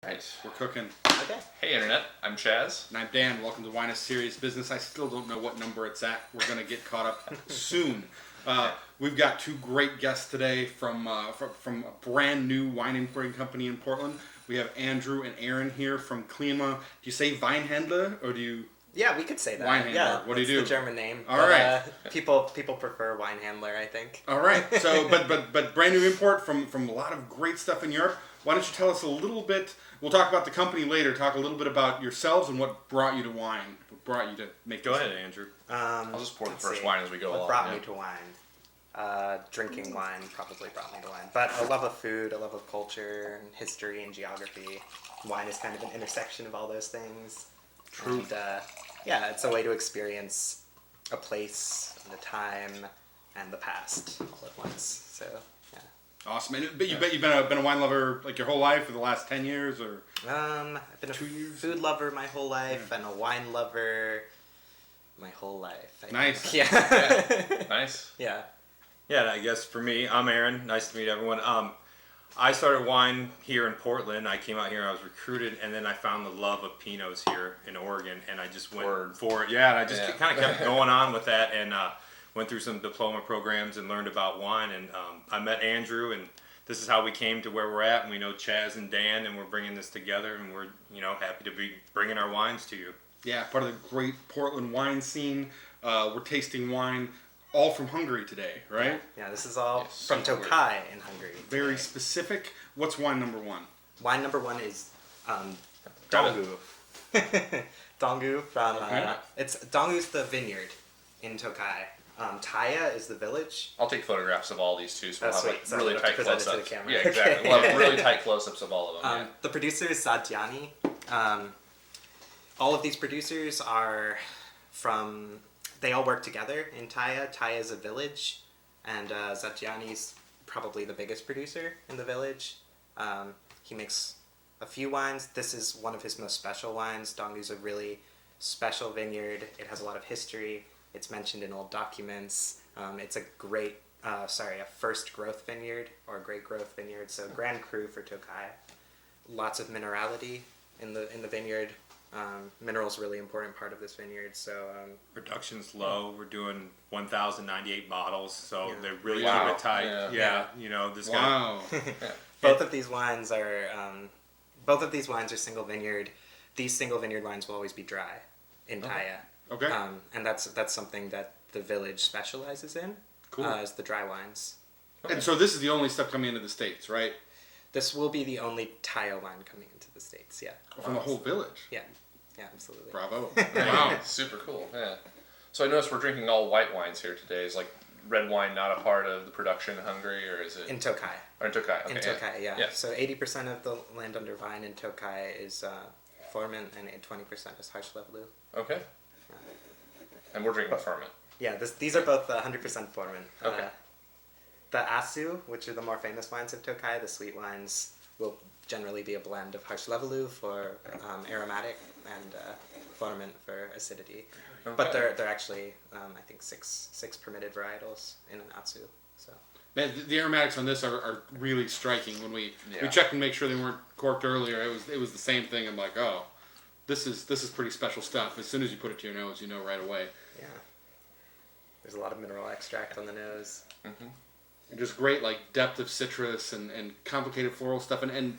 Right. We're cooking. Okay. Hey Internet, I'm Chaz. And I'm Dan. Welcome to Wine is Serious Business. I still don't know what number it's at. We're going to get caught up soon. We've got two great guests today from a brand new wine importing company in Portland. We have Andrew and Aaron here from Klima. Do you say Weinhändler or do you? Yeah, we could say that. Weinhändler. Yeah, What do you do? It's the German name. All right. People prefer Weinhändler, I think. All right. So, but brand new import from a lot of great stuff in Europe. Why don't you tell us a little bit? We'll talk about the company later. Talk a little bit about yourselves and what brought you to wine. What brought you to make. Go ahead, Andrew. I'll just pour the first wine as we go along. What brought me to wine? Drinking wine probably brought me to wine. But a love of food, a love of culture, and history, and geography. Wine is kind of an intersection of all those things. True. And, yeah, it's a way to experience a place, and a time, and the past all at once. So, yeah. Awesome. But you've been a wine lover like your whole life for the last 10 years or? I've been a food lover my whole life and a wine lover my whole life. Nice. Yeah. Nice. Yeah. Yeah, I guess for me, I'm Aaron. Nice to meet everyone. I started wine here in Portland. I came out here, I was recruited, and then I found the love of Pinots here in Oregon, and I just went for it. Yeah, and I just kind of kept going on with that, and went through some diploma programs and learned about wine, and I met Andrew, and this is how we came to where we're at, and we know Chaz and Dan, and we're bringing this together, and we're happy to be bringing our wines to you. Yeah, part of the great Portland wine scene. We're tasting wine all from Hungary today, right? Yeah, this is all from Tokaji in Hungary. Very specific. What's wine number one? Wine number one is Dongo. Dongo from Dongo's the vineyard in Tokaji. Tallya is the village. I'll take photographs of all these too, so we'll have like So really we'll tight present it to the close-ups. camera. Yeah, exactly. We'll have really tight close-ups of all of them. The producer is Zsadanyi. All of these producers are from. They all work together in Tallya. Tallya is a village, and Zsadanyi's probably the biggest producer in the village. He makes a few wines. This is one of his most special wines. Dongo's a really special vineyard. It has a lot of history. It's mentioned in old documents. It's a great, a first growth vineyard or great growth vineyard. So Grand Cru for Tokaji. Lots of minerality in the vineyard. Mineral's a really important part of this vineyard. So Production's low. We're doing 1,098 bottles, so they're really Wow. keep it tight. Yeah. This Wow. both of these wines are single vineyard. These single vineyard wines will always be dry in Tallya. Okay. And that's something that the village specializes in. Cool. Is the dry wines. And so this is the only stuff coming into the States, right? This will be the only Tallya wine coming into the States. Yeah. From the whole village. Yeah. Yeah, absolutely. Bravo. Wow. Super cool. Yeah. So I noticed we're drinking all white wines here today. Is like red wine not a part of the production in Hungary, or is it? In Tokaji. Or in Tokaji. Okay, In Tokaji, yeah. Yeah. So 80% of the land under vine in Tokaji is Furmint, and 20% is Harsh-Levelu. Okay. And we're drinking Furmint. Yeah, these are both 100% Furmint. Okay. The Aszu, which are the more famous wines of Tokaji, the sweet wines, will generally be a blend of Harsh-Levelu for aromatic and Furmint for acidity. Okay. But they're actually, I think, six permitted varietals in an Aszu. So. Man, the aromatics on this are really striking. When we checked and make sure they weren't corked earlier, it was the same thing. I'm like, oh, this is pretty special stuff. As soon as you put it to your nose, you know right away. Yeah. There's a lot of mineral extract on the nose. Mm-hmm. And just great like depth of citrus and complicated floral stuff. And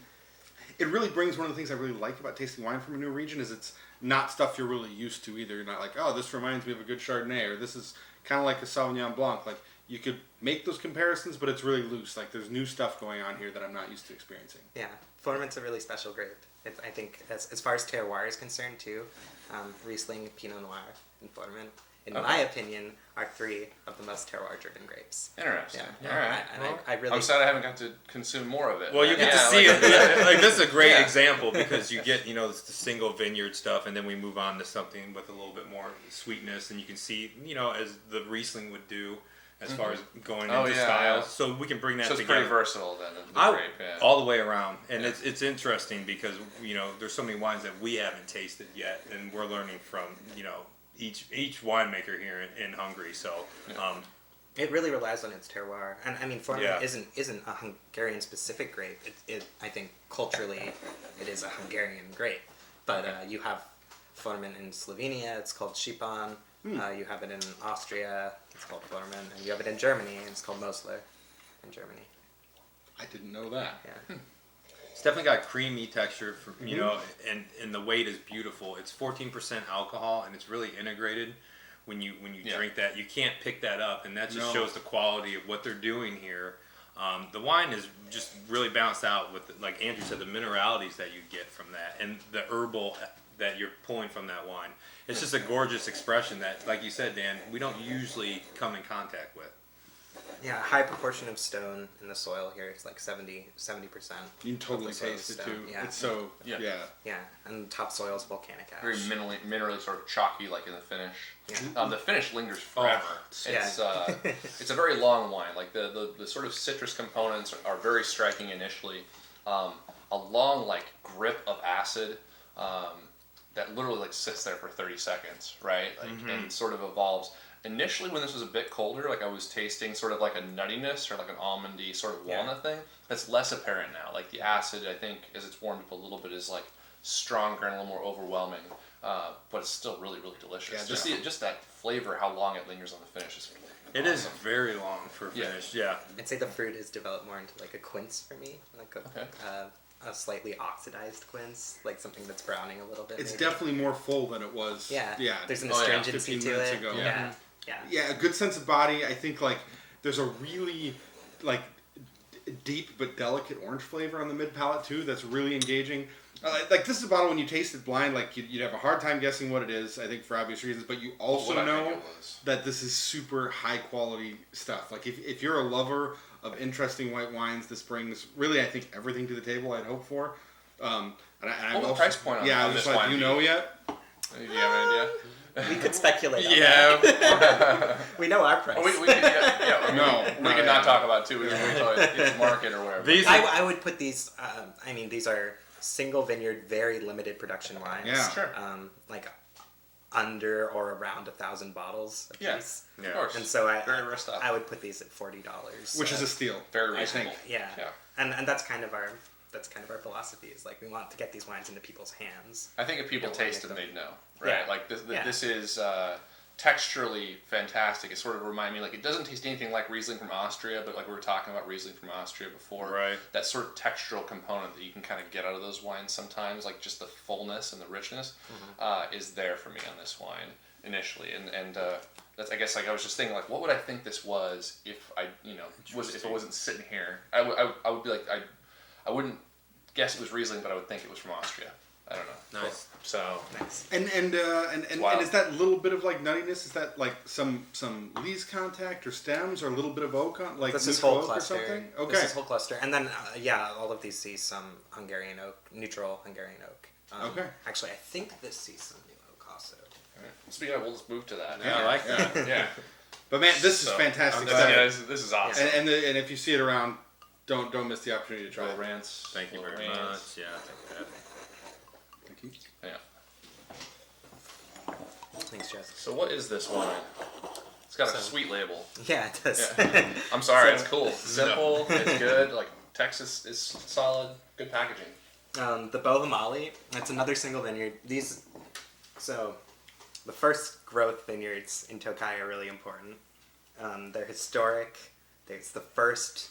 it really brings one of the things I really like about tasting wine from a new region is it's not stuff you're really used to either. You're not like, oh, this reminds me of a good Chardonnay, or this is kind of like a Sauvignon Blanc. Like, you could make those comparisons, but it's really loose. Like, there's new stuff going on here that I'm not used to experiencing. Yeah, Furmint's a really special grape. I think as far as terroir is concerned too, Riesling, Pinot Noir, and Furmint, in my opinion, are three of the most terroir-driven grapes. Interesting. Yeah. All right. I really. I'm sad I haven't got to consume more of it. Well, you get to see it. Like, this is a great example because you get, the single vineyard stuff, and then we move on to something with a little bit more sweetness, and you can see, as the Riesling would do as far as going into styles. Yeah. So we can bring that so it's together. Pretty versatile then, the grape. Yeah. All the way around. And it's interesting because, there's so many wines that we haven't tasted yet, and we're learning from, each winemaker here in Hungary. So It really relies on its terroir, and I mean, Furmint Yeah. isn't a Hungarian-specific grape. I think culturally, it is a Hungarian grape. But you have Furmint in Slovenia. It's called Schipan. You have it in Austria. It's called Furmint, and you have it in Germany. And it's called Mosler in Germany. I didn't know that. Yeah. It's definitely got creamy texture, you know, and the weight is beautiful. It's 14% alcohol, and it's really integrated. When you drink that, you can't pick that up, and that just shows the quality of what they're doing here. The wine is just really balanced out with, like Andrew said, the mineralities that you get from that, and the herbal that you're pulling from that wine. It's just a gorgeous expression that, like you said, Dan, we don't usually come in contact with. Yeah, a high proportion of stone in the soil here. It's like 70%. You can totally taste it too. Yeah. It's so Yeah. Yeah, and top soil is volcanic ash. Very minerally sort of chalky, like in the finish. Yeah. The finish lingers forever. It's it's a very long wine. Like the sort of citrus components are very striking initially. A long like grip of acid that literally like sits there for 30 seconds, right? Like and sort of evolves. Initially, when this was a bit colder, like I was tasting sort of like a nuttiness or like an almondy sort of walnut thing. That's less apparent now. Like the acid, I think, as it's warmed up a little bit, is like stronger and a little more overwhelming. But it's still really, really delicious. Yeah, Just that flavor, how long it lingers on the finish is. It is very long for finish. Yeah. I'd say the fruit is developed more into like a quince for me, like a slightly oxidized quince, like something that's browning a little bit. it's maybe. definitely more full than it was. Yeah. There's an Oh, yeah. astringency 15 to minutes it. ago. Yeah. Yeah. Yeah, a good sense of body. I think like there's a really like deep but delicate orange flavor on the mid palate too. That's really engaging. Like this is a bottle when you taste it blind, like you'd have a hard time guessing what it is. I think for obvious reasons, but you also What I think know it was. that this is super high quality stuff. Like if you're a lover of interesting white wines, this brings really I think everything to the table I'd hope for. And What would the price point on Yeah, I on was this just like, wine do you be? know yet? Do you have an idea? We could speculate on Yeah. that. We know our price. We could, yeah, I mean, No, we no, could yeah. not talk about it too. We can wait till it's market or whatever. These I would put these, I mean, these are single vineyard, very limited production wines. Yeah. Sure. Like under or around 1,000 bottles a Yeah. piece. Of course. And so Very rare stuff. I would put these at $40. Which is a steal. Very I reasonable. think. Yeah. Yeah. And that's kind of our philosophy is like we want to get these wines into people's hands. I think if people Don't wanna taste get them, them. they'd know, right? Yeah. Like this, Yeah. this is texturally fantastic. It sort of reminds me, like it doesn't taste anything like Riesling from Austria, but like we were talking about Riesling from Austria before, Right. That sort of textural component that you can kind of get out of those wines sometimes, like just the fullness and the richness, is there for me on this wine initially, and that's I guess like I was just thinking like what would I think this was if I if it wasn't sitting here. I would be like I wouldn't guess it was Riesling, but I would think it was from Austria. I don't know. Nice. So Nice. And wild. is that little bit of like nuttiness? Is that like some lees contact or stems or a little bit of oak on like This is neutral whole oak cluster. or something? Okay. This is whole cluster, and then all of these see some Hungarian oak, neutral Hungarian oak. Okay. Actually, I think this sees some new oak also. speaking of, we'll just move to that. Yeah, I like that. Yeah. But man, this is So, fantastic This, stuff. this is awesome. And if you see it around, don't miss the opportunity to try Little it. rants. Thank you little very rants. much. Yeah. Thank you. Yeah. Thanks, Jess. So what is this wine? It's got a So- sweet label. Yeah, it does. Yeah. I'm sorry, So- it's cool. It's simple. It's good. Like Texas is solid. Good packaging. The Bohomaly, that's another single vineyard. So the first growth vineyards in Tokai are really important. They're historic. It's the first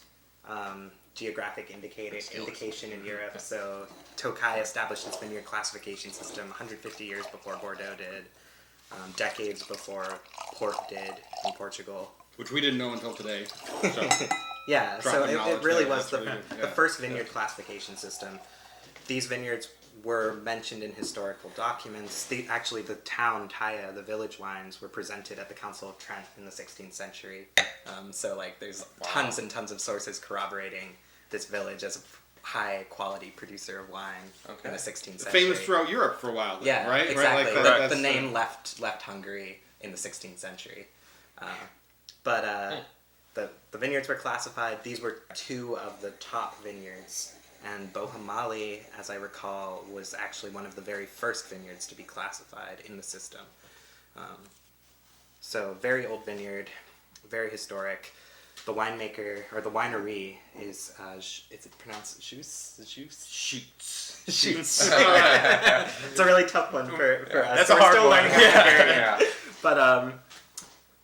geographic indication in Europe. So Tokai established its vineyard classification system 150 years before Bordeaux did, decades before Port did in Portugal. Which we didn't know until today. So Yeah, so Dropping it knowledge really there, was that's really good. the Yeah. first vineyard classification system. These vineyards were mentioned in historical documents. Actually, the town, Tallya, the village wines, were presented at the Council of Trent in the 16th century. So, like, there's tons and tons of sources corroborating this village as a high-quality producer of wine in the 16th century. famous throughout Europe for a while. Then, Yeah, right? exactly. Right? Like The that's, name left Hungary in the 16th century. The vineyards were classified. These were two of the top vineyards. And Bohomaly, as I recall, was actually one of the very first vineyards to be classified in the system. So very old vineyard. very historic. The winemaker or the winery is it pronounced Szucs? Shoots. Shoots. It's a really tough one for us. That's So a we're hard still one. learning Hungarian. Yeah.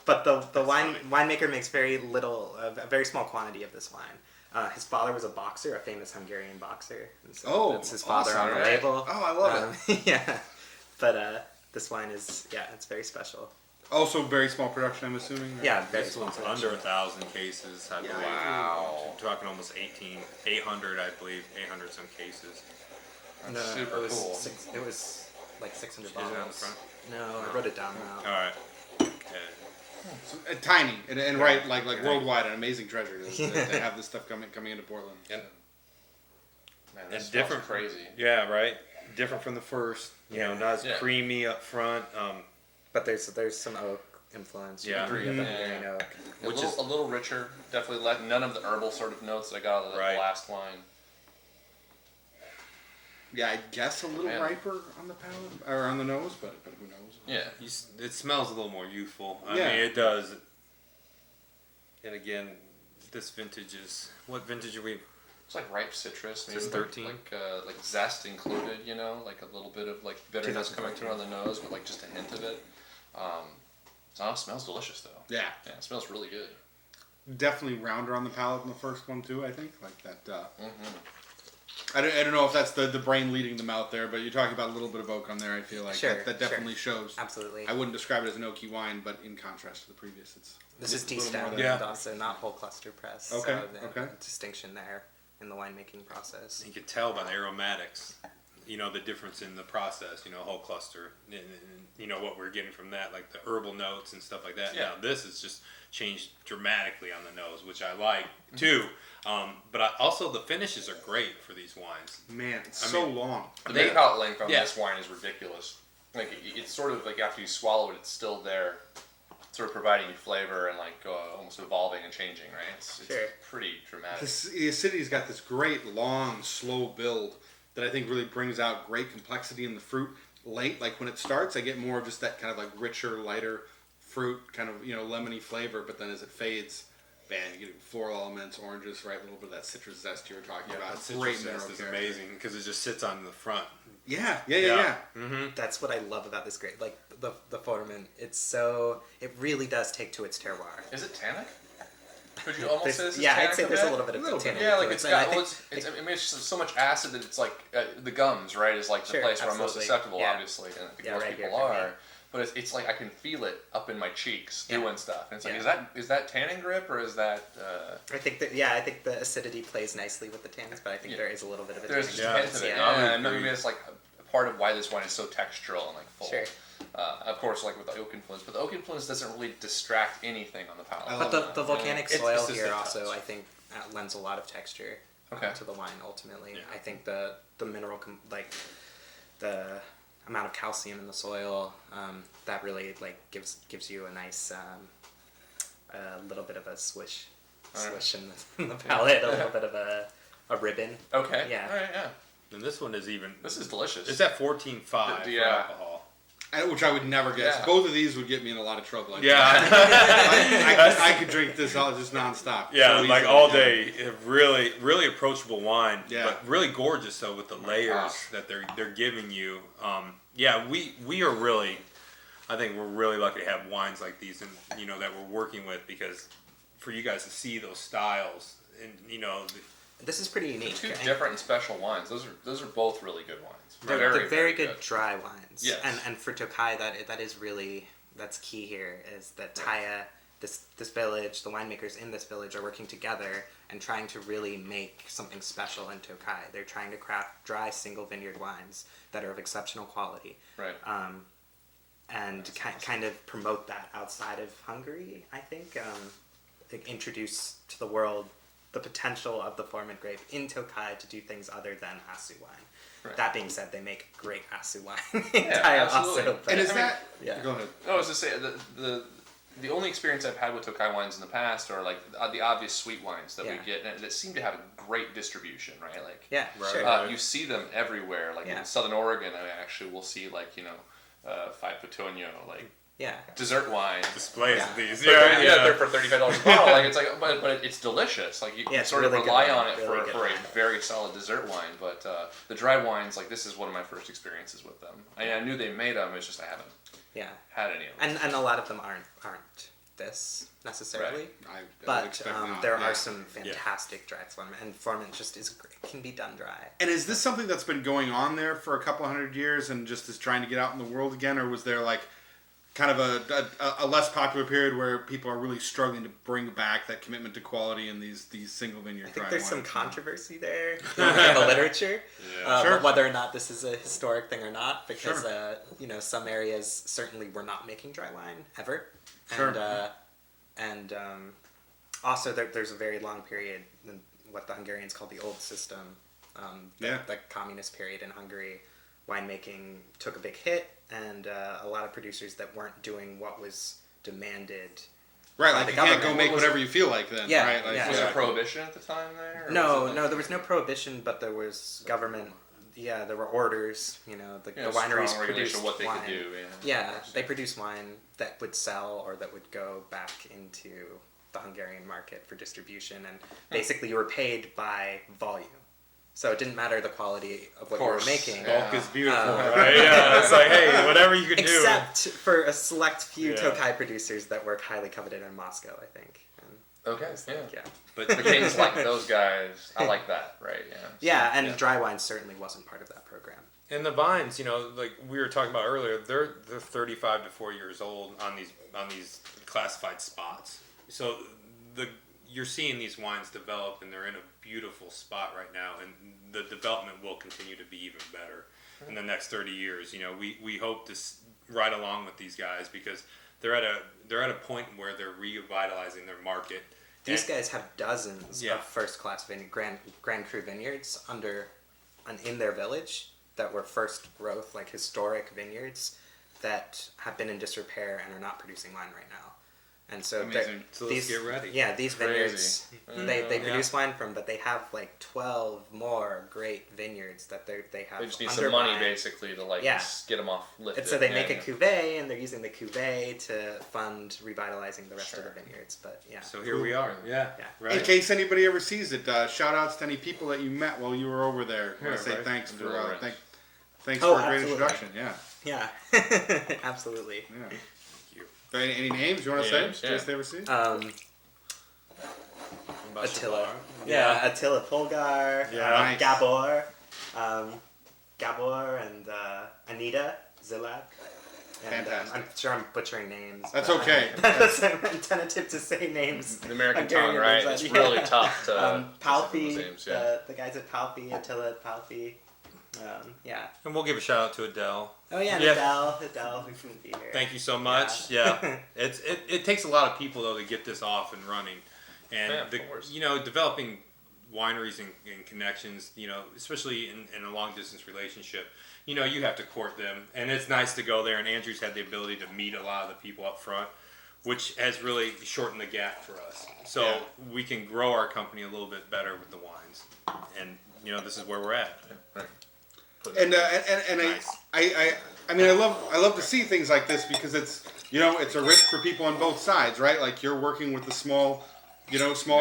But the winemaker makes very little, a very small quantity of this wine. His father was a boxer, a famous Hungarian boxer. And so that's his father awesome. on the Right. label. Oh, I love it. Yeah, but this wine is it's very special. Also, very small production, I'm assuming. Right? Yeah, very This small. one's under 1,000 cases, I believe. Wow. We're talking almost 800, I believe, 800 some cases. No, super it was cool. it was like 600 Is it on the bottles. front? No, I wrote it down now. All right. Okay. So, tiny and right, like worldwide, an amazing treasure to have this stuff coming into Portland. Yep. Man, And this different- smells crazy. Yeah, right. Different from the first. You know, not as Yeah. creamy up front. But there's some oak influence. Yeah. You get the Mhm. Hungarian oak. A little richer. Definitely none of the herbal sort of notes that I got out of the Right. last wine. Yeah, I guess a little Man. riper on the palate or on the nose, but who knows? Yeah. It smells a little more youthful. I Yeah. mean, it does. And again, this vintage is what vintage are we? It's like ripe citrus. Is this maybe 13? Like zest included, you know, like a little bit of like bitterness coming through on the nose, but like just a hint of it. It smells delicious though. Yeah, Yeah, it smells really good. definitely rounder on the palate than the first one too. I think like that. Mm-hmm. I don't know if that's the brain leading the mouth there, but you're talking about a little bit of oak on there. I feel like Sure, that definitely shows. Absolutely. I wouldn't describe it as an oaky wine, but in contrast to the previous, it's This is a little more T-stem, than- Yeah. also not whole cluster press. Okay, So okay. distinction there in the winemaking process. You can tell by the aromatics. You know the difference in the process. You know, whole cluster. And you know what we're getting from that, like the herbal notes and stuff like that. Yeah. Now this is just changed dramatically on the nose, which I like too. But also the finishes are great for these wines. Man, it's I so mean- long. The name palate length on Yeah. this wine is ridiculous. Like it's sort of like after you swallow it, it's still there, sort of providing you flavor and like almost evolving and changing. Right? It's Sure. pretty dramatic. The acidity's got this great long, slow build that I think really brings out great complexity in the fruit late. Like when it starts, I get more of just that kind of like richer, lighter fruit, kind of lemony flavor. But then as it fades, bam, you get floral elements, oranges, right? A little bit of that citrus zest you were talking about. That Great citrus mineral zest is character. amazing because it just sits on the front. Yeah. Mm-hmm. That's what I love about this grape. Like the Furmint, it really does take to its terroir. Is it tannic? Could you almost say this is Yeah, tannic I'd say a there's a bit? little bit of Little bit. tannin. Yeah, like it's influence, got. and I think I mean, it's just so much acid that it's like the gums, right? Is like the Sure, place where I'm most absolutely. susceptible, Yeah. obviously, and I think Yeah, most right here people for me. are. But it's like I can feel it up in my cheeks Yeah. doing stuff. And it's like, Yeah. is that tannin grip or is that? I think the acidity plays nicely with the tannins, but I think Yeah. there is a little bit of a There's tannin just a influence, hint of it. yeah. Yeah, and maybe it's like a part of why this wine is so textural and like full. Sure. Of course, like with the oak influence, but the oak influence doesn't really distract anything on the palate. I But love the volcanic It's soil just here a also, touch. I think, lends a lot of texture Okay. to the wine. Ultimately, Yeah. I think the mineral the amount of calcium in the soil that really like gives you a nice a little bit of a swish Alright. in the palate, a little bit of a ribbon. Okay. Yeah. All right. Yeah. And this one is even. This is delicious. It's at 14.5 Yeah. for alcohol. Which I would never guess. Yeah. Both of these would get me in a lot of trouble. I think. Yeah. I could drink this all just nonstop. Yeah, So like easily, all yeah. day. Really, really approachable wine. Yeah. But really gorgeous though with the layers gosh. that they're giving you. Yeah, we are really. I think we're really lucky to have wines like these, and that we're working with, because for you guys to see those styles, and This is pretty unique. Two I- different and special wines. Those are both really good wines. They're very good dry wines. Yes. And for Tokai, that is really, that's key here, is that Tallya, this village, the winemakers in this village are working together and trying to really make something special in Tokai. They're trying to craft dry single vineyard wines that are of exceptional quality. Right. And kind of promote that outside of Hungary, I think. Introduce to the world the potential of the Furmint grape in Tokai to do things other than Aszu wine. Right. That being said, they make great Aszu wine in Yeah, Tallya absolutely. also. But And is I mean, that? yeah. Go ahead. No, I was to say the only experience I've had with Tokai wines in the past are like the obvious sweet wines that Yeah. we get, and that seem to have a great distribution, right? Like Yeah, Right. sure. you see them everywhere. Like Yeah. in Southern Oregon, I actually will see like 5 Petonio, like Yeah. dessert wine. Displays Yeah. of these. They're for $35 a bottle. Like it's like, but it's delicious. Like you Yeah, can it's sort of really good rely wine, on it really for good a wine. very solid dessert wine. But the dry wines, like this is one of my first experiences with them. I knew they made them. It's just I haven't had any of them. And a lot of them aren't this necessarily. I would But expect not, there yeah. are some fantastic dry Furmint, and Furmint just can be done dry. And is this something that's been going on there for a couple hundred years and just is trying to get out in the world again, or was there like kind of a less popular period where people are really struggling to bring back that commitment to quality in these single vineyard I dry think there's some wines? controversy there in the literature, Sure. whether or not this is a historic thing or not, because Sure. some areas certainly were not making dry wine ever, Sure. and also there's a very long period in what the Hungarians call the old system, the communist period in Hungary. Winemaking took a big hit, and a lot of producers that weren't doing what was demanded. Right, by like the you can't go government. make whatever you feel like then, Yeah, right? Like, yeah. Was there prohibition at the time there? Or No, was it like- there was no prohibition, but there was government. Yeah, there were orders. The strong wineries regulation produced of what they wine. could do. Yeah, they produced wine that would sell or that would go back into the Hungarian market for distribution, and basically you were paid by volume. So it didn't matter the quality of what you were making. yeah. Bulk is beautiful, right? Yeah, it's like, hey, whatever you can do. Except for a select few Yeah. Tokai producers that were highly coveted in Moscow, I think. And Okay. Yeah. yeah. But the cases like those guys, I like that, right? Yeah. Yeah, and dry wine certainly wasn't part of that program. And the vines, like we were talking about earlier, they're 35 to 40 years old on these classified spots. So you're seeing these wines develop, and they're in a beautiful spot right now, and the development will continue to be even better in the next 30 years. We hope to ride along with these guys because they're at a point where they're revitalizing their market. These guys have dozens of first-class Grand Cru vineyards in their village that were first growth, like historic vineyards that have been in disrepair and are not producing wine right now. And so, Amazing. So let's get ready. Yeah, these Crazy. vineyards they produce wine from, but they have like 12 more great vineyards that they have. They just need under some money vine. basically to get them off lifted. And so they make a cuvee, and they're using the cuvee to fund revitalizing the rest of the vineyards. But yeah. So here we are. Yeah. Right. In case anybody ever sees it, shout outs to any people that you met while you were over there. I want to say right. thanks for Right. thanks for a great absolutely. introduction. Yeah. Yeah, absolutely. Yeah. Any names you want to say? Names, yeah. Just ever see? Attila. Yeah, Attila Polgar. Yeah, nice. Gabor and Anita Zilak. And, Fantastic. I'm sure I'm butchering names. That's but okay. I'm tentative to say names. The American Hungarian tongue, right? names, It's yeah. really tough to Palfi, those names, yeah. the guys at Palfi, Attila at Palfi. Yeah. And we'll give a shout out to Adele. Oh yeah, Yeah. Adele, who couldn't be here. Thank you so much. Yeah, it takes a lot of people though to get this off and running, and Yeah, of course. developing wineries and connections. Especially in a long distance relationship, you have to court them, and it's nice to go there. And Andrew's had the ability to meet a lot of the people up front, which has really shortened the gap for us. So we can grow our company a little bit better with the wines, and this is where we're at. Right. And Nice. I mean I love to see things like this because it's it's a risk for people on both sides, right? Like you're working with a smaller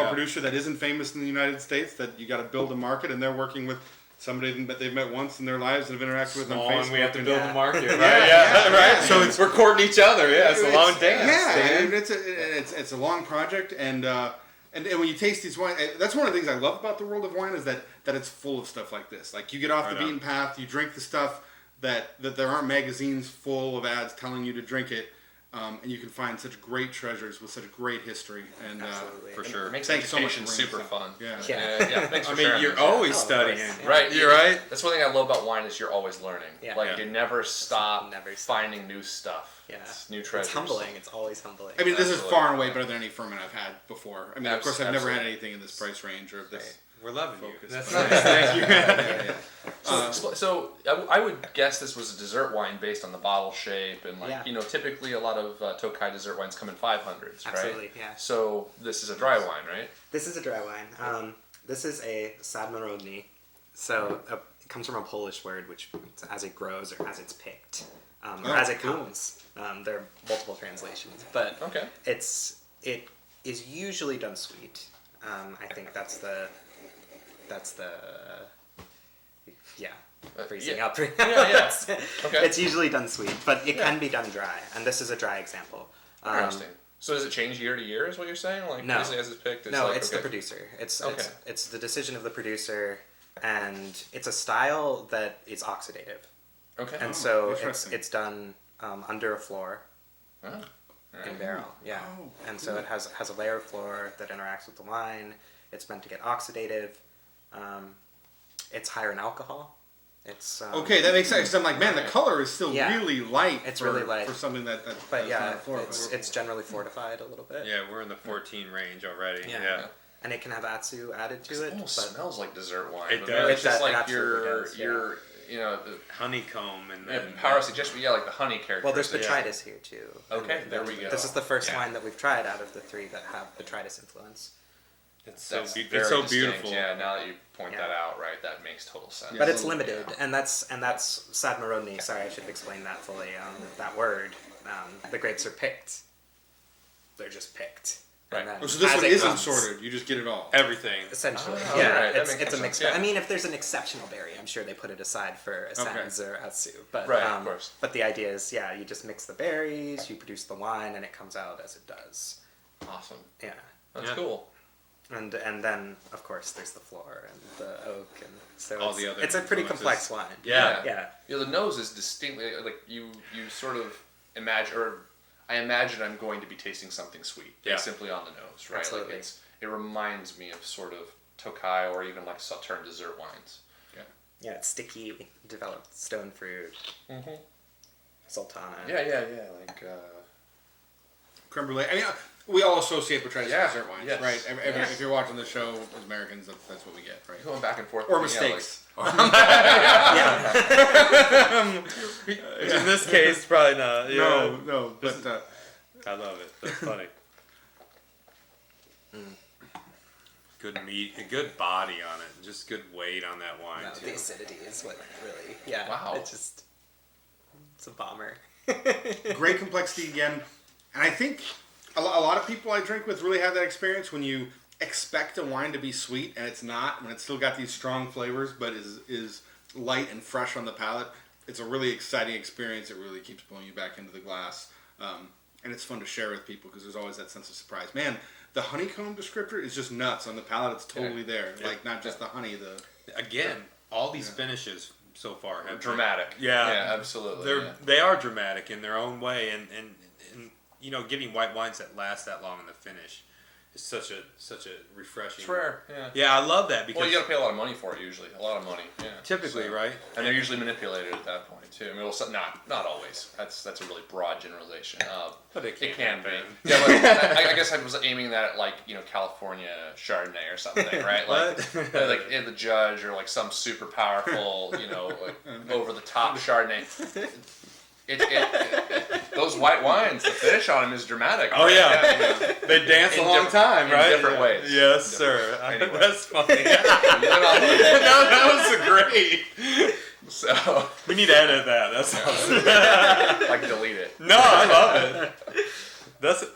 producer that isn't famous in the United States that you got to build a market, and they're working with somebody that they've met once in their lives and have interacted with on Facebook. And we have to build the market, right? Yeah. So we're courting each other. Yeah, it's a long dance. Yeah, I mean, it's a long project, and when you taste these wines, that's one of the things I love about the world of wine is that it's full of stuff like this. Like you get off the beaten path, you drink the stuff that there aren't magazines full of ads telling you to drink it, and you can find such great treasures with such great history. And Absolutely. For sure. It makes Thanks so much education for bringing super this up. fun. Yeah. Yeah. Thanks for I mean, sharing you're this. always of studying. course. Yeah. Right, You're right. That's one thing I love about wine is you're always learning. Yeah. Like Yeah. you never stop Never stop. finding new stuff. Yeah. It's new treasures. It's humbling. It's always humbling. I mean, this is Absolutely. far and away better than any Furmint I've had before. I mean, of course, I've never had Absolutely. anything in this price range or of this. We're loving Focus. you. That's But- nice. Thank you. Yeah. So I would guess this was a dessert wine based on the bottle shape and Yeah. typically a lot of Tokai dessert wines come in 500s, right? Absolutely, yeah. So this is a dry wine, right? This is a dry wine. This is a Szamorodni. So comes from a Polish word which means as it grows or as it's picked, or as it comes. There are multiple translations, but Okay. it is usually done sweet. I think that's the freezing yeah. up. Yeah. Okay. It's usually done sweet, but it can be done dry, and this is a dry example. Interesting. So does it change year to year? Is what you're saying? Like No. basically as it's picked. It's No, like, it's the okay. producer. It's Okay. it's the decision of the producer, and it's a style that is oxidative, Okay. and so interesting. it's done under a floor Oh. in barrel. Yeah, Oh, and so it has a layer of floor that interacts with the wine. It's meant to get oxidative. It's higher in alcohol. It's Okay, that makes sense. 'Cause I'm like, man, the color is still Yeah. really light. It's for, really light. for something that. But that's yeah, not a floor, it's generally fortified a little bit. Yeah, we're in the 14 range already. Yeah. Yeah. And it can have Atsu added to It it. almost but smells like dessert wine. It but does. maybe it's It just does- it like absolutely your does, yeah. your you know the Honeycomb and yeah, then power suggestion. Yeah, like the honey character. well, there's Yeah. botrytis here too. Okay, And there we go. This is the first Yeah. wine that we've tried out of the three that have botrytis influence. it's so, That's it's very so distinct. beautiful. Yeah, now that you point Yeah. that out, right, that makes total sense. But Yeah. it's limited, and that's Szamorodni. Sorry, I should explain that fully. That word, the grapes are picked. They're just picked. And Right. then so this as one it isn't comes- sorted. You just get it all. Everything. Essentially, Oh, yeah. right, that It's makes a sense, mixed. yeah. I mean, if there's an exceptional berry, I'm sure they put it aside for a Sans or Atsu. But Right, of course. But the idea is, yeah, you just mix the berries, you produce the wine, and it comes out as it does. Awesome. Yeah. That's Yeah. cool. And then of course there's the floor and the oak, and so All it's, the other it's a pretty influences. complex wine. Yeah. Yeah. You know, the nose is distinctly like you sort of imagine, or I imagine I'm going to be tasting something sweet. Yeah. Simply on the nose, right? Absolutely. Like it reminds me of sort of Tokai or even like Sauterne dessert wines. Yeah, it's sticky. We developed stone fruit, Mm-hmm. sultana. Yeah. Like Creme brulee. I mean, we all associate botrytis Yeah, with dessert wines, yes. right? Yeah. If you're watching the show as Americans, that's what we get, right? going back and forth. Or yeah, mistakes. In this case, probably not. Yeah. No. But I love it. That's funny. Good meat, a good body on it, just good weight on that wine No, too. the acidity is what really. Yeah. Wow. It's a bomber. great complexity again, and I think a lot of people I drink with really have that experience when you expect a wine to be sweet and it's not, when it's still got these strong flavors but is light and fresh on the palate. It's a really exciting experience. It really keeps pulling you back into the glass, and it's fun to share with people because there's always that sense of surprise. Man, the honeycomb descriptor is just nuts on the palate. It's totally there. Yeah. Like not just the honey. Again, all these finishes so far have been- dramatic. Yeah, absolutely. They are dramatic in their own way, and you know, getting white wines that last that long in the finish is such a refreshing. It's rare. Yeah. Yeah, I love that because Well, you got to pay a lot of money for it usually. A lot of money. Yeah. typically, So- right? And they're usually manipulated at that point too. I mean, well, not always. That's a really broad generalization. But it It can can be. happen. Yeah, but I guess I was aiming that at like California Chardonnay or something, right? Like What? like the judge or like some super powerful like over the top Chardonnay. Those white wines, the finish on them is dramatic. Oh right? yeah, they dance In a long different- time, in right? different Yeah. ways. Yes, In sir. different- anyway. That's funny. You went off on a- No, that was great. So We need to edit that. That's awesome. like delete it. No, I love it.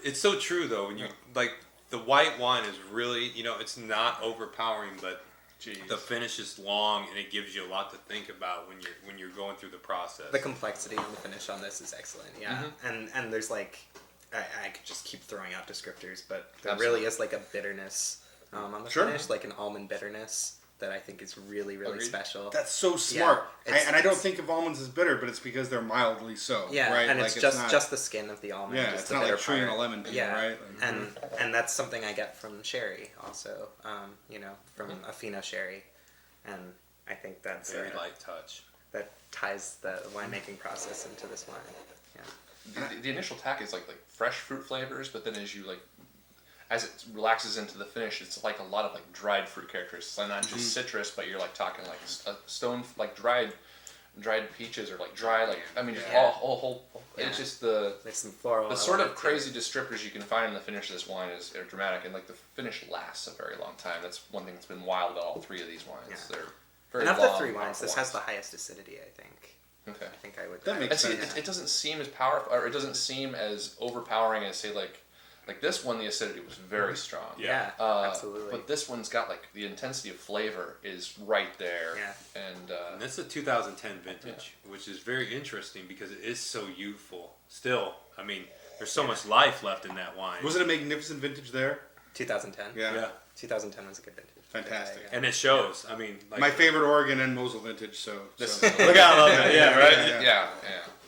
It's so true though. When you like the white wine is really, it's not overpowering, but Jeez. the finish is long and it gives you a lot to think about when you're going through the process. The complexity and the finish on this is excellent. Yeah. And there's like, I could just keep throwing out descriptors, but there Absolutely. really is like a bitterness on the Sure. finish, like an almond bitterness that I think is really, really Agreed. special. That's so smart. it's- And I don't it's- think of almonds as bitter, but it's because they're mildly so. Yeah, right? and Like, it's just not, just the skin of the almond. Yeah, just it's the not like bitter chewing part. a lemon peel, Yeah, right? and that's something I get from sherry also. From a Fino sherry, and I think that's Very light touch. that ties the winemaking process into this wine. Yeah. The initial tack is like fresh fruit flavors, but then as it relaxes into the finish, it's like a lot of like dried fruit characteristics, and not just citrus, but you're like talking like a stone, like dried peaches or like dry, just Yeah. all whole. Yeah. It's just the There's some floral. sort of element to it. crazy descriptors you can find in the finish of this wine are dramatic, and like the finish lasts a very long time. That's one thing that's been wild about all three of these wines. Yeah. They're And of the long, 3 wines, this has the wines. highest acidity, I think. Okay. I think I would. That makes And see, sense. it doesn't seem as powerful, or it doesn't seem as overpowering as, say, like this one, the acidity was very strong. Yeah, absolutely. But this one's got, like, the intensity of flavor is right there. Yeah. And that's a 2010 vintage, which is very interesting because it is so youthful. Still, I mean, there's so much life left in that wine. Was it a magnificent vintage there? 2010. Yeah. 2010 was a good vintage. Fantastic. Yeah. And it shows. I mean, like, My favorite Oregon and Mosel vintage. So This so. is look how I love it. Yeah, right. Yeah. yeah.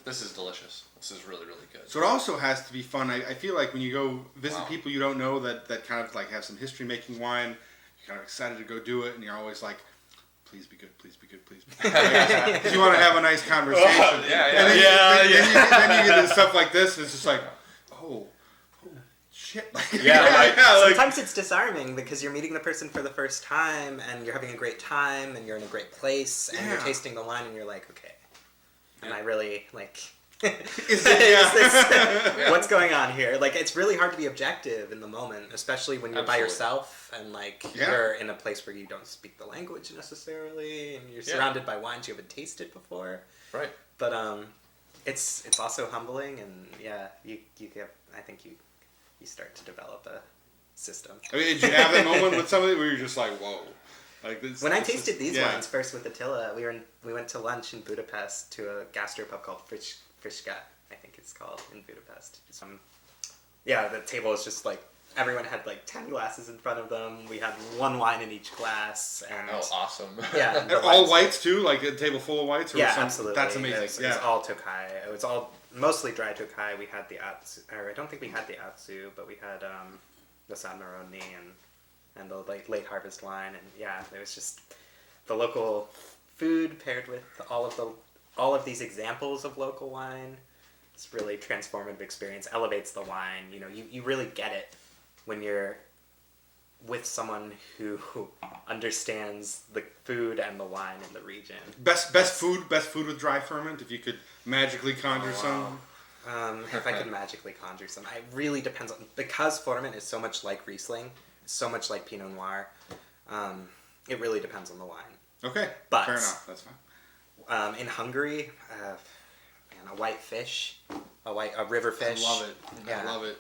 This is delicious. This is really, really good. So it also has to be fun. I feel like when you go visit Wow. people you don't know that kind of like have some history making wine, you're kind of excited to go do it, and you're always like, please be good, please be good, please be good. Because you want to have a nice conversation. And then you get into stuff like this, and it's just like, oh shit. Sometimes it's disarming because you're meeting the person for the first time and you're having a great time and you're in a great place and you're tasting the wine and you're like, okay, am I really like... what's going on here? Like, it's really hard to be objective in the moment, especially when you're by yourself and like you're in a place where you don't speak the language necessarily and you're surrounded by wines you haven't tasted before. Right. But it's also humbling, and you get, I think you start to develop a system. I mean, did you have that moment with somebody where you're just like, whoa? Like this, when I tasted these wines first with Attila, we went to lunch in Budapest to a gastropub called Friska, I think it's called, in Budapest. The table was just like, everyone had like 10 glasses in front of them. We had 1 wine in each glass. And awesome. Yeah. And all whites too? Like a table full of whites? Or Absolutely. That's amazing. It was all Tokai. It was all mostly dry Tokai. We had the Atsu, or I don't think we had the Atsu, but we had the Szamorodni and the late harvest wine. And it was just the local food paired with all of these examples of local wine. It's really transformative experience. Elevates the wine. You know, you really get it when you're with someone who understands the food and the wine in the region. Best food with dry ferment. If you could magically conjure some. If I could magically conjure some, it really depends on, because Furmint is so much like Riesling, so much like Pinot Noir. It really depends on the wine. Okay, But fair enough. That's fine. In Hungary, a white fish, a river fish. I love it. Yeah. I love it.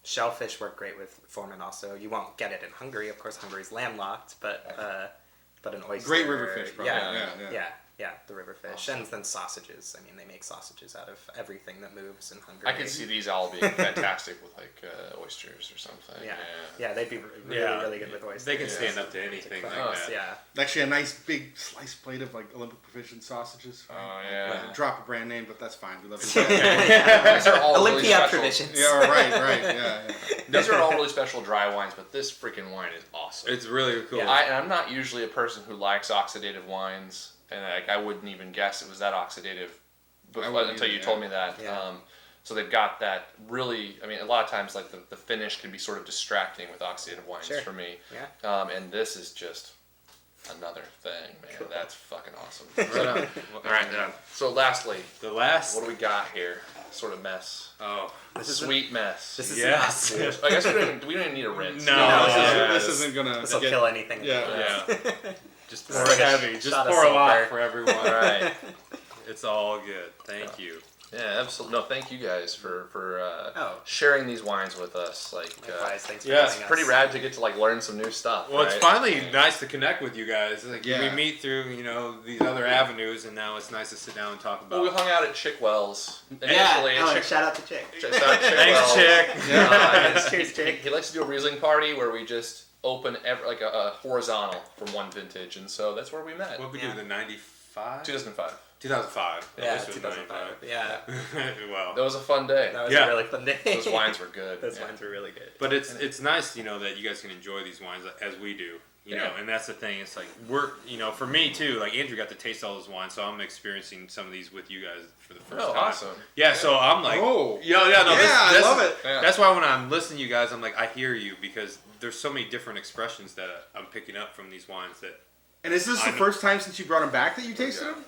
Shellfish work great with Furmint also. You won't get it in Hungary, of course. Hungary's landlocked, but an oyster. Great river fish, probably. Yeah, the river fish, and then sausages. I mean, they make sausages out of everything that moves in Hungary. I could see these all being fantastic with like oysters or something. Yeah, they'd be really good with oysters. They can stand up to anything like that. Yeah. Actually, a nice big slice plate of like Olympic proficient sausages. Oh yeah. Drop a brand name, but that's fine. We love it. These are all really Olympia special. provisions. Yeah, right. Yeah. These are all really special dry wines, but this freaking wine is awesome. It's really cool. I'm not usually a person who likes oxidative wines, and I wouldn't even guess it was that oxidative until you told me that. Yeah. So they've got that really. I mean, a lot of times like the finish can be sort of distracting with oxidative wines for me. Yeah. And this is just another thing, man. Cool. That's fucking awesome. Right on. All right. So lastly, The last. what do we got here? Sort of mess. Oh. This is Sweet mess. This is Yes. I guess we don't even need a rinse. No. This isn't gonna. This will kill anything. Yeah. Just Pour pour a heavy. Just shot of pour a lot sulfur. for everyone. All right. It's all good. Thank you. Yeah, absolutely. No, thank you guys for Oh. sharing these wines with us. Like, Likewise, thanks for yeah, having us. pretty rad to get to like learn some new stuff. Well, it's right? finally nice to connect with you guys. Like Yeah. we meet through, these other avenues, and now it's nice to sit down and talk about. Well, we hung out at Chickwell's initially. Yeah. and Shout out to Chick. Shout out to Thanks, Chickwell's. Chick. And Cheers, Chick. He likes to do a Riesling party where we just open like a horizontal from one vintage, and so that's where we met. What we Yeah. do? The 95. 2005. 2005. Yeah, This was 2005. Yeah. 95. Wow. That was a fun day. That was Yeah. a really fun day. Those wines were good. Those yeah. wines were really good. But it's nice, that you guys can enjoy these wines as we do. You know, and that's the thing. It's like for me too. Like Andrew got to taste all those wines, so I'm experiencing some of these with you guys for the first time. Awesome. Yeah, so I'm like, Oh. I love it. Yeah. That's why when I'm listening to you guys, I'm like, I hear you, because there's so many different expressions that I'm picking up from these wines that. And is this the first time since you brought them back that you tasted them?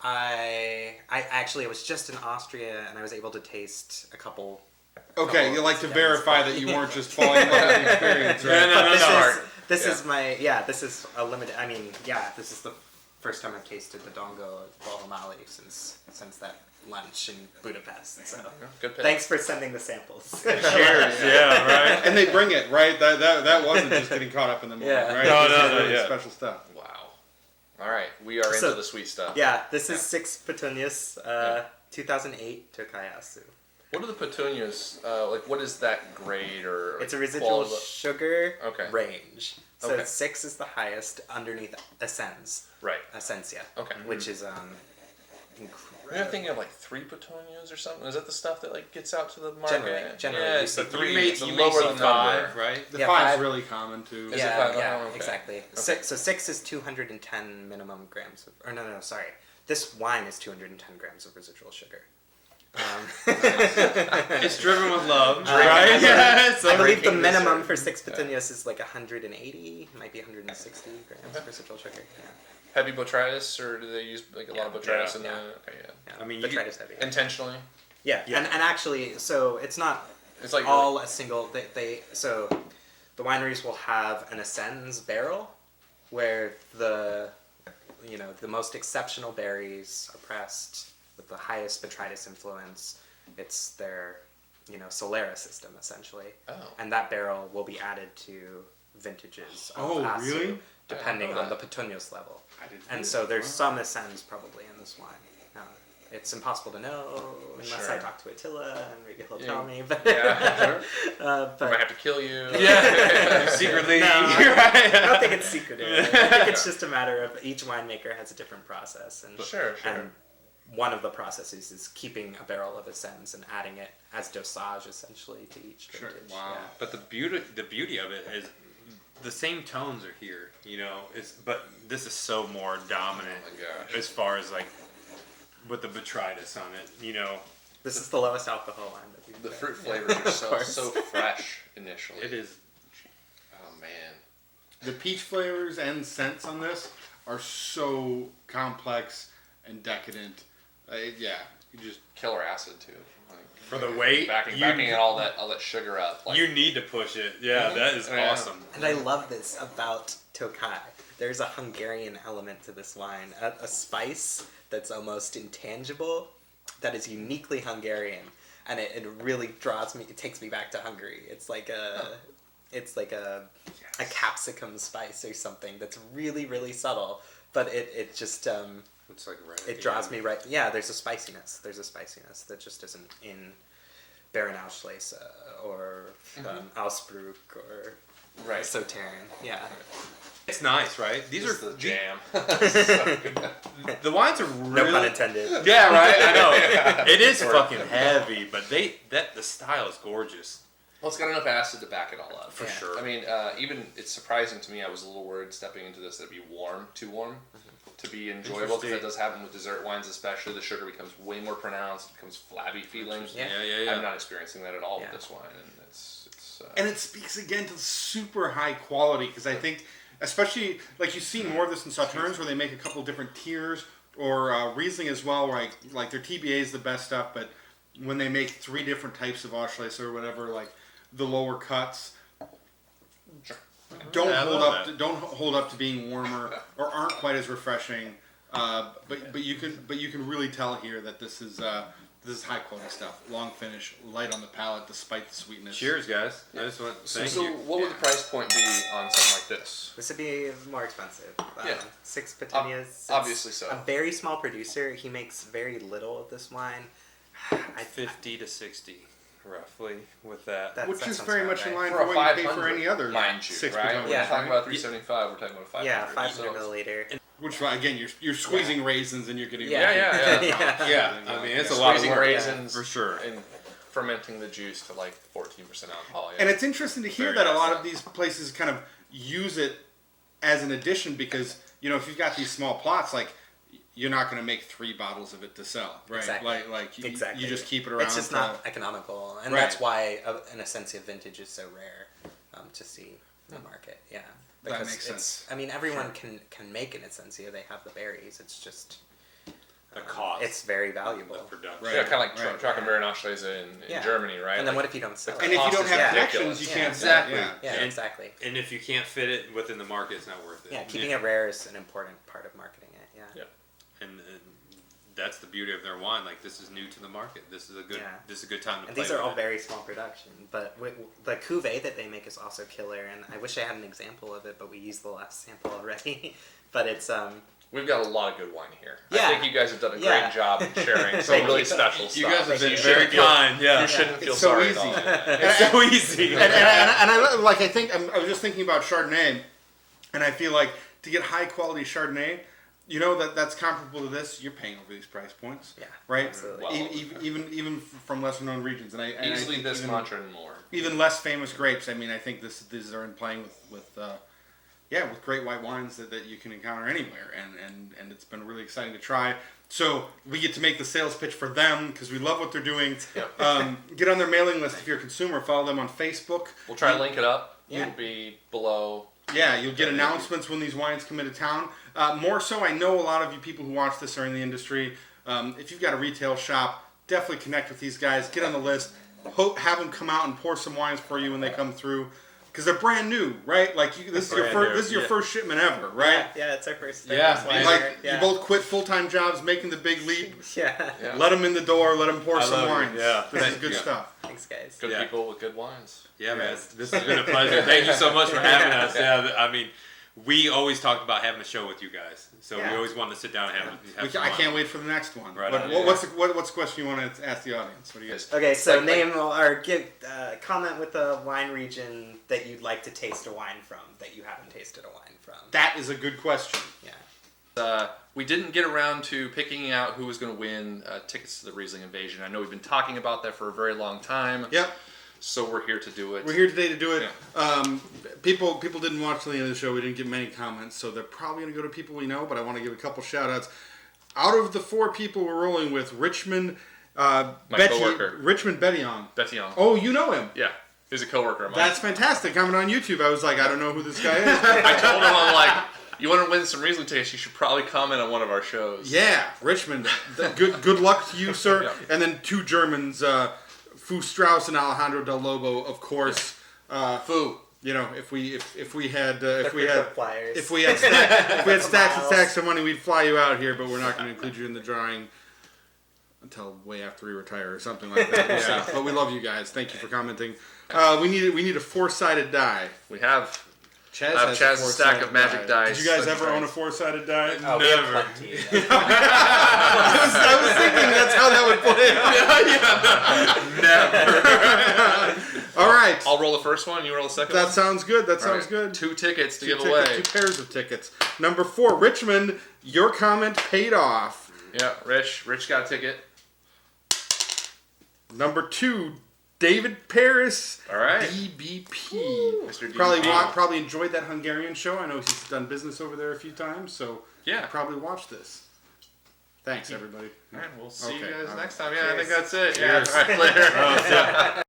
I actually, I was just in Austria and I was able to taste a couple. Okay, you like to verify that you weren't just falling in love with the experience, right? No, This is a limited. I mean, this is the first time I've tasted the Dongo Bohomaly since that lunch in Budapest. So Good pick. thanks for sending the samples. Cheers. Yeah, right. And they bring it, right? That wasn't just getting caught up in the moment, Yeah. right? No, This no, is no, really yeah. special stuff. Wow. All right, we are into the sweet stuff. Yeah, this is Szucs Petunias, 2008 Tokaji Aszu. What are the petunias like? What is that grade or? It's a residual quality? sugar Okay. range. So Okay. 6 is the highest underneath Essence. Right. Essentia. Okay. Which is I'm incredible. thinking of like 3 petunias or something. Is that the stuff that like gets out to the market? Generally, yeah, it's the you 3. made it's a you lower made than 5, number. right? The Yeah, 5's 5 really common too. Is it yeah, 5? yeah, Oh, okay. exactly. So 6 is 210 minimum grams of, or no, sorry. This wine is 210 grams of residual sugar. It's driven with love, right? right? Yeah. I believe the Drinking minimum this, for 6 petunias is like 180, might be 160 grams of residual sugar. Yeah. Heavy botrytis, or do they use like a lot of botrytis in the? yeah. Okay, yeah. Yeah. I mean, Botrytis heavy. Intentionally. Yeah. And actually, so it's not It's like all a single. So the wineries will have an Ascens barrel where the most exceptional berries are pressed with the highest botrytis influence. It's their Solera system essentially, and that barrel will be added to vintages of Oh, Aszu, really? depending I know on the that. petunias level. I didn't And know so that. there's Wow. some Ascens probably in this wine. It's impossible to know unless Sure. I talk to Attila and maybe he'll Yeah. tell me. But, Yeah, I might but have to kill you. Secretly, No, right? I don't think it's secretive. I think it's just a matter of each winemaker has a different process. And, Sure. and one of the processes is keeping a barrel of Ascens and adding it as dosage essentially to each Sure. vintage. Wow. Yeah. But the beauty of it is the same tones are here, but this is so more dominant Oh my gosh. as far as like with the botrytis on it, This is the lowest alcohol wine that we've The done. fruit flavors are so course. so fresh initially. It is. Oh man. The peach flavors and scents on this are so complex and decadent. You just Killer acid too. Like, For the weight, backing all that sugar up. Like, You need to push it. Yeah, that is Yeah. awesome. And I love this about Tokai. There's a Hungarian element to this wine, a spice that's almost intangible, that is uniquely Hungarian, and it really draws me. It takes me back to Hungary. It's like a capsicum spice or something that's really really subtle, but it just It's like right. it draws me right. Yeah, there's a spiciness. There's a spiciness that just isn't in Baron Auslese or Ausbruck or right. Sauternes. Yeah. It's nice, right? These This are is the jam. So good. the wines are No really. pun intended. Yeah, right. I know. Yeah. It is Or- fucking heavy, but the style is gorgeous Well, it's got enough acid to back it all up. for Yeah. sure. I mean, even it's surprising to me. I was a little worried stepping into this that it'd be too warm to be enjoyable, because that does happen with dessert wines, especially. The sugar becomes way more pronounced, becomes flabby feeling. Yeah. I'm not experiencing that at all Yeah. with this wine, and it's. and it speaks again to super high quality, because I think, especially like you see more of this in Sauternes where they make a couple different tiers, or Riesling as well, where like their TBA is the best stuff, but when they make 3 different types of Auslese or whatever, like the lower cuts don't Yeah, I hold love up that. to, don't hold up to being warmer or aren't quite as refreshing. But you can really tell here that this is high quality stuff. Long finish, light on the palate despite the sweetness. Cheers, guys. I just want to thank So you. what would the price point be on something like this? This would be more expensive. Yeah. 6 petunias. It's Obviously so. A very small producer. He makes very little of this wine. I 50 to 60, roughly, with that. That Which is sounds very about much in right. line For for a what you pay 500, for any other mind you, 6 right? petunias, We're Yeah. talking about 375. We're talking about 500. Yeah, 500 So- milliliter. Which again, you're squeezing raisins and you're getting Yeah. Yeah, I mean, it's a lot of Squeezing work. raisins for sure. and fermenting the juice to like 14% alcohol. Yeah. And it's interesting to hear Very that a lot nice. of these places kind of use it as an addition, because if you've got these small plots, like you're not going to make 3 bottles of it to sell, right? Exactly. Like you, Exactly. you just keep it around. It's just not economical, and Right. that's why an Essentia vintage is so rare to see in the market. Yeah, That because makes it's. sense. I mean, everyone can make an Essentia. They have the berries. It's just The cost. it's very valuable. Production. Right. Yeah, kind of like Right. Trockenberry Auslese in Germany, right? And then Like, what if you don't sell And it? if you don't have Yeah. connections, you Yeah. can't Exactly. Yeah. Yeah, And- exactly. And if you can't fit it within the market, it's not worth it. Yeah, keeping it rare is an important part of marketing it. Yeah. And that's the beauty of their wine. Like, this is new to the market. This is a good. Yeah. This is a good time to And play these are with all it. very small production, but the cuvee that they make is also killer. And I wish I had an example of it, but we used the last sample already. But it's we've got a lot of good wine here. Yeah. I think you guys have done a Yeah. great job in sharing some Thank really you. special You stuff. guys have So been you very shouldn't feel- kind. Yeah. You shouldn't feel It's so sorry easy. at all. It's so easy. and I like. I think I was just thinking about Chardonnay, and I feel like to get high quality Chardonnay, you know that's comparable to this. You're paying over these price points, Yeah, right? absolutely. Well, Even from lesser known regions, and I Easily think this even, much and more. even less famous grapes. I mean, I think these are in playing with great white wines that you can encounter anywhere, and it's been really exciting to try. So we get to make the sales pitch for them because we love what they're doing. Get on their mailing list if you're a consumer. Follow them on Facebook. We'll try to link it up. Yeah. It'll be below. Yeah, you'll get announcements when these wines come into town. More so, I know a lot of you people who watch this are in the industry. If you've got a retail shop, definitely connect with these guys. Get on the list. Have them come out and pour some wines for you when they come through. Because they're brand new, right? Like this is your first shipment ever, right? Yeah, it's our first. Yeah, first man. wine Like here. Yeah. you both quit full-time jobs, making the big leap. Yeah. Yeah. Let them in the door. Let them pour I some love it, wines. yeah. This is Thank good you. stuff. Thanks, guys. Good Yeah. people with good wines. Yeah, man. This has been a pleasure. Thank you so much for having us. Yeah, I mean, we always talked about having a show with you guys, so we Yeah. always wanted to sit down and have some I fun. can't wait for the next one. Right What- on, what- what's the question you want to ask the audience? What do you guys? Okay, so Like- name or give comment with a wine region that you'd like to taste a wine from that you haven't tasted a wine from. That is a good question. Yeah. We didn't get around to picking out who was going to win tickets to the Riesling Invasion. I know we've been talking about that for a very long time. Yep. So we're here to do it. We're here today to do it. Yeah. People didn't watch till the end of the show. We didn't get many comments, so they're probably going to go to people we know, but I want to give a couple shout-outs. Out of the 4 people we're rolling with, Richmond coworker. Richmond Bettiong. Bettiong. Oh, you know him. Yeah. He's a coworker of mine. That's fantastic. Comment on YouTube. I was like, I don't know who this guy is. I told him, I'm like, you want to win some Riesling tickets, you should probably comment on one of our shows. Yeah, Richmond. Good luck to you, sir. Yeah. And then 2 Germans, Fu Strauss and Alejandro Del Lobo, of course. Foo. You know, if we had flyers. if we had stacks and stacks of money, we'd fly you out here. But we're not going to include you in the drawing until way after we retire or something like that. We'll see. But we love you guys. Thank you for commenting. We need a 4-sided die. We have. Chaz I have has Chaz's a 4-sided stack of magic dice. Did you guys That's ever right. own a 4-sided die? Oh, we have Never. plenty. I was thinking that's how that would play out. Never. All right. I'll roll the first one, you roll the second That one? sounds good. That All sounds right. good. 2 tickets to Two give tickets, away. 2 pairs of tickets. Number 4, Richmond. Your comment paid off. Yeah, Rich got a ticket. Number 2, David Paris. All right. DBP. Mr. Probably DBP. probably enjoyed that Hungarian show. I know he's done business over there a few times, so Yeah. probably watched this. Thanks, everybody. All right, we'll see you Okay, guys all next right. time. Yeah, I think Cheers. that's it. Cheers. Yeah, all right, later.